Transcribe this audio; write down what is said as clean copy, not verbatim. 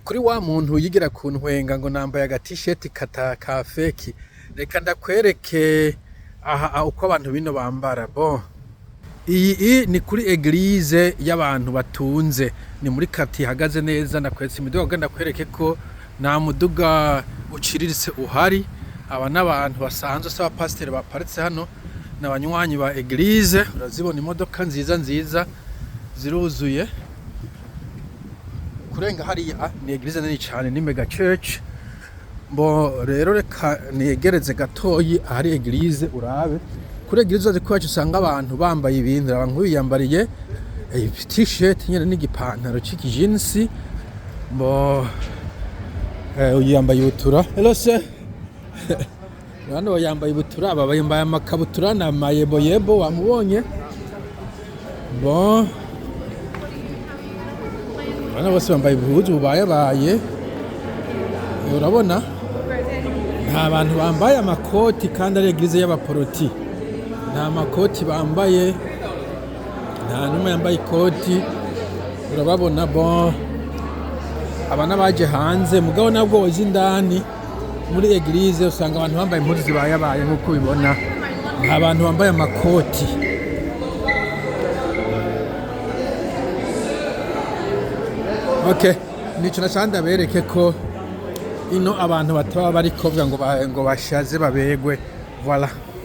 Kuri wa muntu yigira ku ntwenga ngo nambaye agatisheti ka feki, reka ndakwereke aha uko abantu bino bambara. Bon, iyi ni kuri eglise y'abantu batunze, ni muri kati ihagaze neza. Ndakwetse imiduga kugira ndakwereke ko nta muduga uciriritse uhari. Aba n'abantu basanzwe se abapasiteri baparitse hano, n'abanywanyi ba eglise. Urazibona imodoka nziza nziza ziruzuye. Kurenga hariya ni eglise nini cyane, ni mega church. Bo rero reka negereze gatoyi ahari eglise urabe. Kuri eglise uzi ko usanga abantu bambaye ibintu, abantu biyambariye t-shirt nyene n'igipantaro c'ikijinsi. Bo uyambaye ubutura. Hello sir. Bano bayambaye ubutura, aba bayambaye amakabutura na mayebo wamubonye. Bon, bano bose bambaye ubuhuzu bubaye. Urabona nta bantu bambaye amakoti kandi ari eglise y'abaporoti. Nta makoti bambaye, nta numwe yambaye ikoti. Urababona. Bon, abana baje hanze mugabo nabwo waje indani muri eglise usanga abantu bambaye impuzu zibaye nk'uko ubibona. Nta bantu bambaye amakoti. Okay, nico nacanda bereke ko ino abantu bataba bari kovuga ngo bashaze babegwe. Voilà.